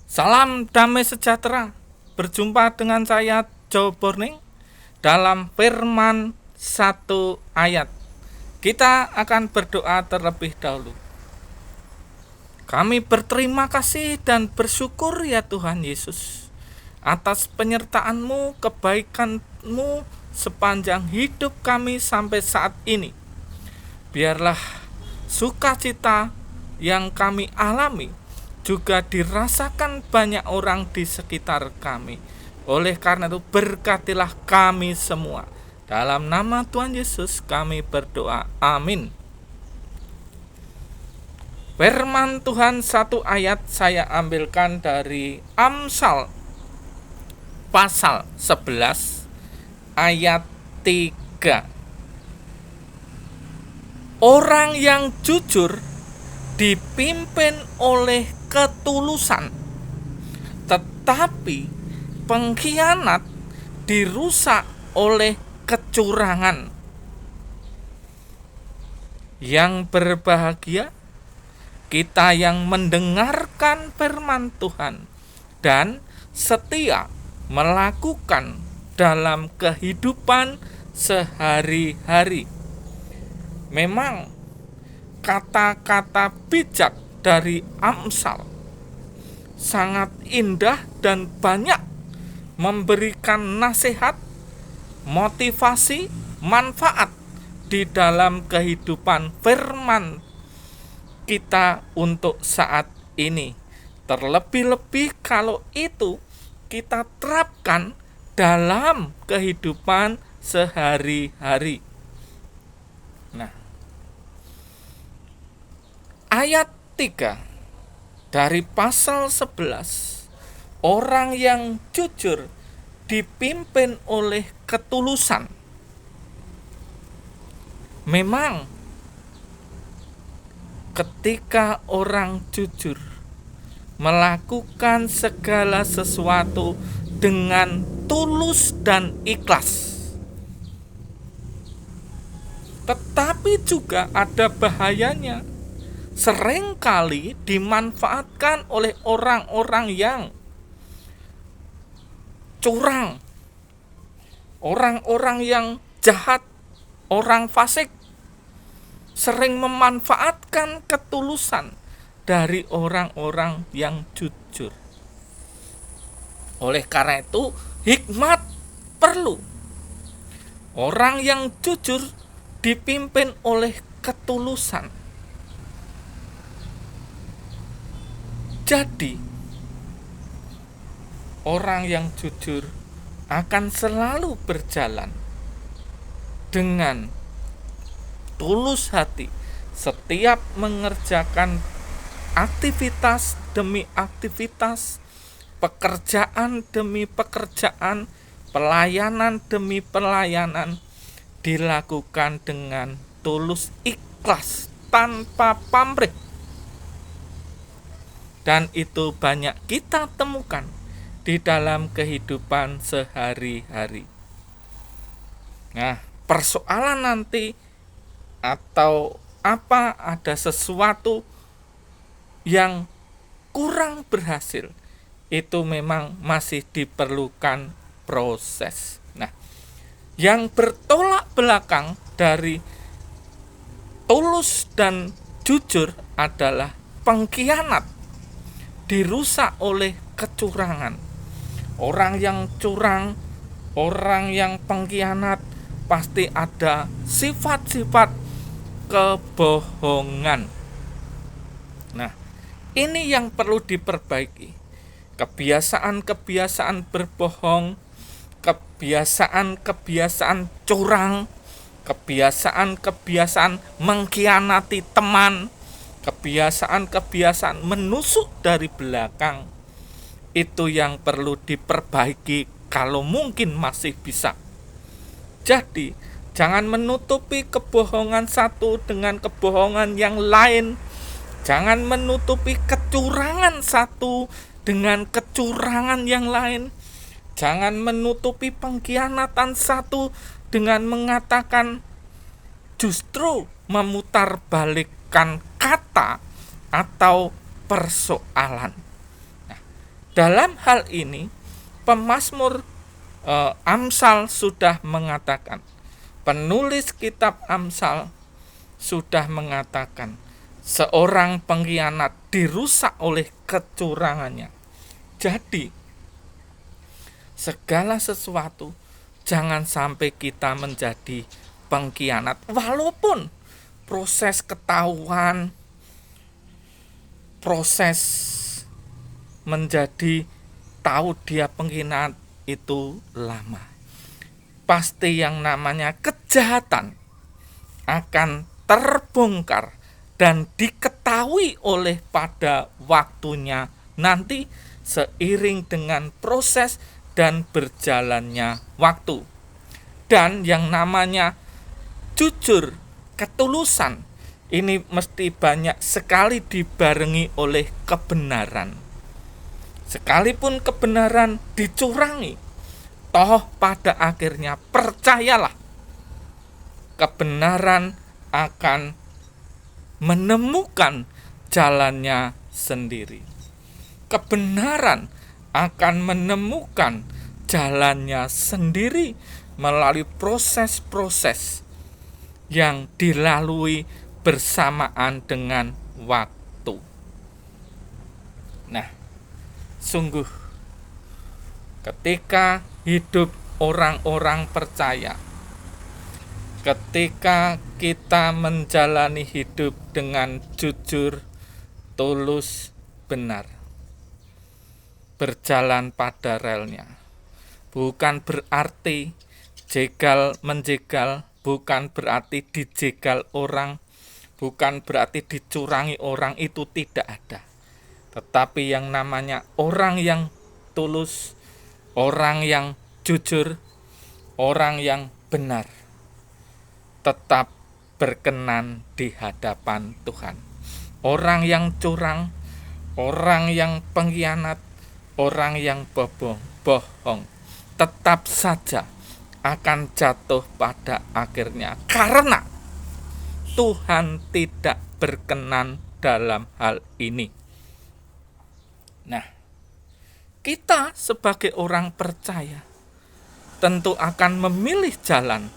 Salam damai sejahtera. Berjumpa dengan saya Joe Borning dalam firman satu ayat. Kita akan berdoa terlebih dahulu. Kami berterima kasih dan bersyukur ya Tuhan Yesus atas penyertaan-Mu, kebaikan-Mu sepanjang hidup kami sampai saat ini. Biarlah sukacita yang kami alami juga dirasakan banyak orang di sekitar kami. Oleh karena itu berkatilah kami semua. Dalam nama Tuhan Yesus kami berdoa. Amin. Firman Tuhan satu ayat saya ambilkan dari Amsal pasal 11 ayat 3. Orang yang jujur dipimpin oleh ketulusan, tetapi pengkhianat dirusak oleh kecurangan. Yang berbahagia kita yang mendengarkan firman Tuhan dan setia melakukan dalam kehidupan sehari-hari. Memang kata-kata bijak dari Amsal sangat indah dan banyak memberikan nasihat, motivasi, manfaat di dalam kehidupan firman kita untuk saat ini. Terlebih-lebih kalau itu kita terapkan dalam kehidupan sehari-hari. Nah, ayat 3 dari pasal 11, orang yang jujur dipimpin oleh ketulusan. Memang ketika orang jujur melakukan segala sesuatu dengan tulus dan ikhlas, tetapi juga ada bahayanya. Seringkali dimanfaatkan oleh orang-orang yang curang, orang-orang yang jahat, orang fasik, sering memanfaatkan ketulusan dari orang-orang yang jujur. Oleh karena itu, hikmat perlu. Orang yang jujur dipimpin oleh ketulusan. Jadi, orang yang jujur akan selalu berjalan dengan tulus hati, setiap mengerjakan aktivitas demi aktivitas, pekerjaan demi pekerjaan, pelayanan demi pelayanan, dilakukan dengan tulus ikhlas tanpa pamrih. Dan itu banyak kita temukan di dalam kehidupan sehari-hari. Nah, persoalan nanti atau ada sesuatu yang kurang berhasil, itu memang masih diperlukan proses. Nah, yang bertolak belakang dari tulus dan jujur adalah pengkhianat, dirusak oleh kecurangan. Orang yang curang, orang yang pengkhianat pasti ada sifat-sifat kebohongan. Nah, ini yang perlu diperbaiki. Kebiasaan-kebiasaan berbohong, kebiasaan-kebiasaan curang, kebiasaan-kebiasaan mengkhianati teman, kebiasaan-kebiasaan menusuk dari belakang. Itu yang perlu diperbaiki kalau mungkin masih bisa. Jadi, jangan menutupi kebohongan satu dengan kebohongan yang lain. Jangan menutupi kecurangan satu dengan kecurangan yang lain. Jangan menutupi pengkhianatan satu dengan mengatakan justru memutarbalikkan kata atau persoalan. Nah, Dalam hal ini pemazmur Amsal sudah mengatakan, penulis kitab Amsal sudah mengatakan, seorang pengkhianat dirusak oleh kecurangannya. Jadi segala sesuatu jangan sampai kita menjadi pengkhianat, walaupun proses ketahuan, proses menjadi tahu dia pengkhianat itu lama. Pasti yang namanya kejahatan akan terbongkar dan diketahui oleh pada waktunya nanti, seiring dengan proses dan berjalannya waktu. Dan yang namanya jujur, ketulusan, ini mesti banyak sekali dibarengi oleh kebenaran. Sekalipun kebenaran dicurangi, toh pada akhirnya percayalah, kebenaran akan menemukan jalannya sendiri. Kebenaran akan menemukan jalannya sendiri melalui proses-proses yang dilalui bersamaan dengan waktu. Nah, sungguh ketika hidup orang-orang percaya, ketika kita menjalani hidup dengan jujur, tulus, benar, berjalan pada relnya, bukan berarti jegal menjegal, bukan berarti dijegal orang, bukan berarti dicurangi orang, itu tidak ada. Tetapi yang namanya orang yang tulus, orang yang jujur, orang yang benar, tetap berkenan di hadapan Tuhan. Orang yang curang, orang yang pengkhianat, orang yang bohong, tetap saja akan jatuh pada akhirnya, karena Tuhan tidak berkenan dalam hal ini. Nah, kita sebagai orang percaya tentu akan memilih jalan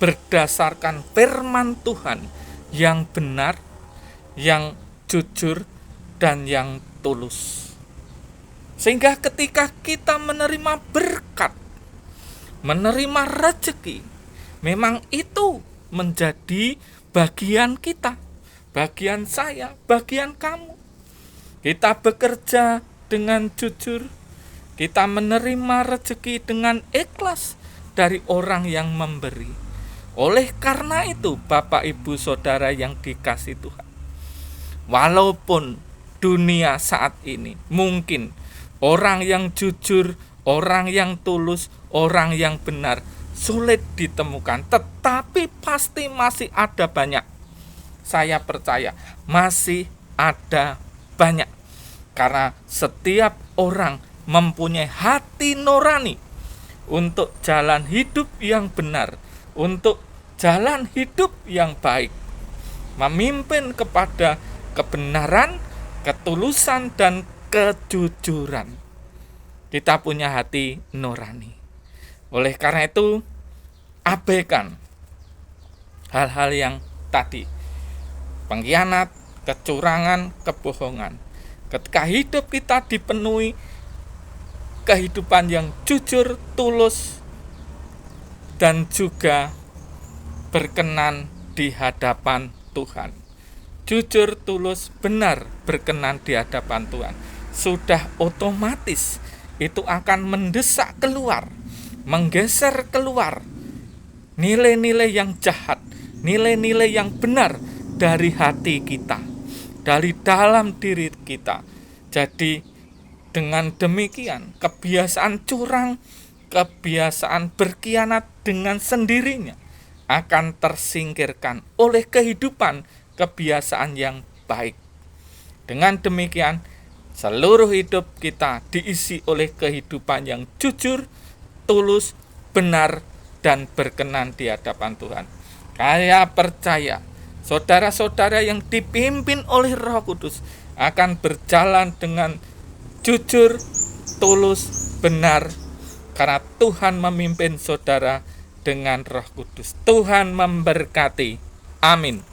berdasarkan firman Tuhan yang benar, yang jujur, dan yang tulus. Sehingga ketika kita menerima berkat, menerima rezeki, memang itu menjadi bagian kita, bagian saya, bagian kamu. Kita bekerja dengan jujur, kita menerima rezeki dengan ikhlas dari orang yang memberi. Oleh karena itu, Bapak Ibu Saudara yang dikasihi Tuhan, walaupun dunia saat ini mungkin orang yang jujur, orang yang tulus, orang yang benar sulit ditemukan, tetapi pasti masih ada banyak. Saya percaya masih ada banyak, karena setiap orang mempunyai hati nurani untuk jalan hidup yang benar, untuk jalan hidup yang baik, memimpin kepada kebenaran, ketulusan, dan kejujuran. Kita punya hati nurani. Oleh karena itu, abaikan hal-hal yang tadi, pengkhianat, kecurangan, kebohongan. Ketika hidup kita dipenuhi kehidupan yang jujur, tulus, dan juga berkenan di hadapan Tuhan. Jujur, tulus, benar, berkenan di hadapan Tuhan, sudah otomatis itu akan mendesak keluar, menggeser keluar nilai-nilai yang jahat, nilai-nilai yang benar dari hati kita, dari dalam diri kita. Jadi dengan demikian, kebiasaan curang, kebiasaan berkhianat dengan sendirinya akan tersingkirkan oleh kehidupan kebiasaan yang baik. Dengan demikian, seluruh hidup kita diisi oleh kehidupan yang jujur, tulus, benar, dan berkenan di hadapan Tuhan. Saya percaya saudara-saudara yang dipimpin oleh Roh Kudus akan berjalan dengan jujur, tulus, benar, karena Tuhan memimpin saudara dengan Roh Kudus. Tuhan memberkati. Amin.